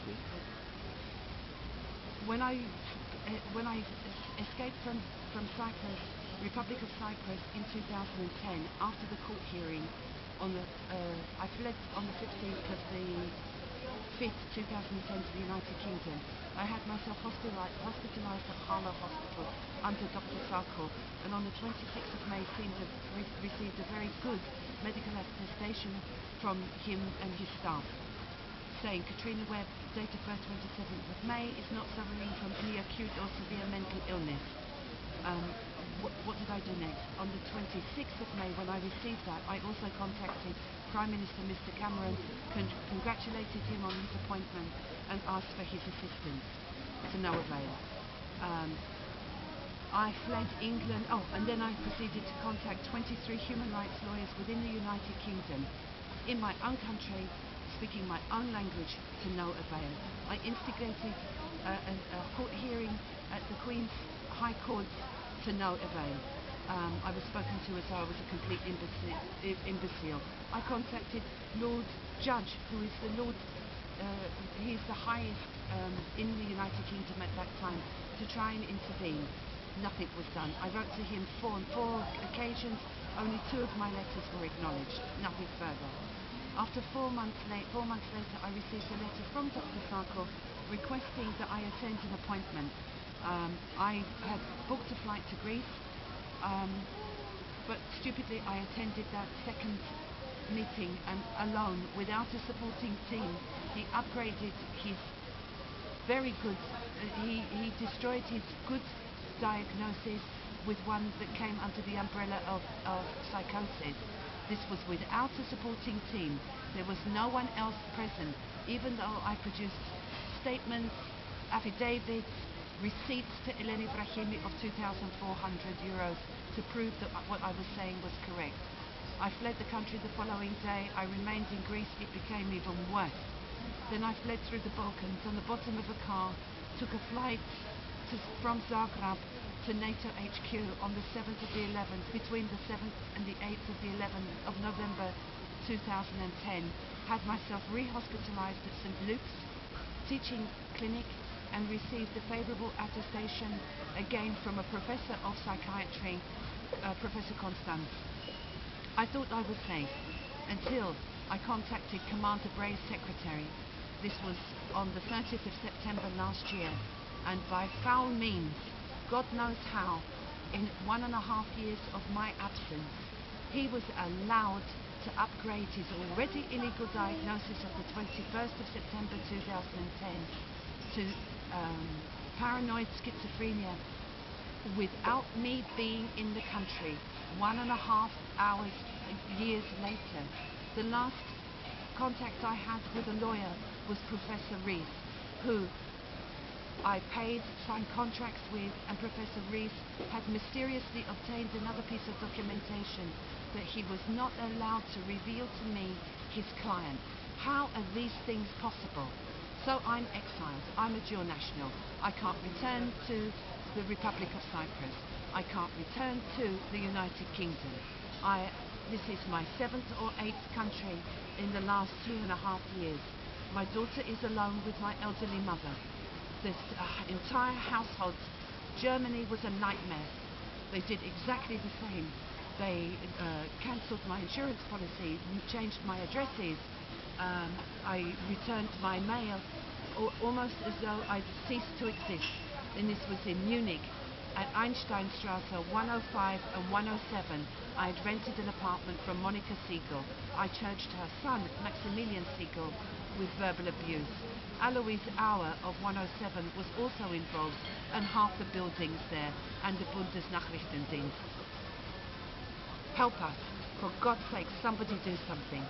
exactly? When I escaped from Cyprus, Republic of Cyprus in 2010, after the court hearing on the I fled on the 15th of the 5th, 2010 to the United Kingdom. I had myself hospitalized at Harlow Hospital under Dr. Sarko, and on the 26th of May received a very good medical attestation from him and his staff, saying Katrina Webb, date of birth 27th of May, is not suffering from any acute or severe mental illness. What did I do next? On the 26th of May, when I received that, I also contacted Prime Minister Mr. Cameron, congratulated him on his appointment and asked for his assistance, to no avail. I fled England, and then I proceeded to contact 23 human rights lawyers within the United Kingdom, in my own country, speaking my own language, to no avail. I instigated a court hearing at the Queen's High Court, to no avail. I was spoken to as though I was a complete imbecile. I contacted Lord Judge, who is the Lord, he's the highest in the United Kingdom at that time, to try and intervene. Nothing was done. I wrote to him on four occasions, only 2 of my letters were acknowledged, nothing further. After 4 months later, I received a letter from Dr. Sarko requesting that I attend an appointment. I had booked a flight to Greece, but stupidly I attended that second meeting and alone, without a supporting team. He upgraded his very good, he destroyed his good diagnosis with one that came under the umbrella of psychosis. This was without a supporting team. There was no one else present, even though I produced statements, affidavits, receipts to Eleni Brahimi of €2,400 to prove that what I was saying was correct. I fled the country the following day. I remained in Greece. It became even worse. Then I fled through the Balkans on the bottom of a car, took a flight from Zagreb to NATO HQ on the 7th of the 11th, between the 7th and the 8th of the 11th of November 2010, had myself re-hospitalized at St. Luke's teaching clinic and received a favorable attestation again from a professor of psychiatry, Professor Constance. I thought I was safe until I contacted Commander Bray's secretary. This was on the 30th of September last year, and by foul means, God knows how, in 1.5 years of my absence, he was allowed to upgrade his already illegal diagnosis of the 21st of September 2010 to paranoid schizophrenia without me being in the country. 1.5 years later. The last contact I had with a lawyer was Professor Rees, who I paid, signed contracts with, and Professor Rees had mysteriously obtained another piece of documentation that he was not allowed to reveal to me his client. How are these things possible? So I'm exiled. I'm a dual national. I can't return to the Republic of Cyprus. I can't return to the United Kingdom. This is my 7th or 8th country in the last 2.5 years. My daughter is alone with my elderly mother. This entire household, Germany was a nightmare. They did exactly the same. They cancelled my insurance policy, changed my addresses. I returned my mail almost as though I'd ceased to exist. And this was in Munich at Einsteinstrasse 105 and 107. I had rented an apartment from Monica Siegel. I charged her son, Maximilian Siegel, with verbal abuse. Alois Auer of 107 was also involved, and half the buildings there, and the Bundesnachrichtendienst. Help us. For God's sake, somebody do something.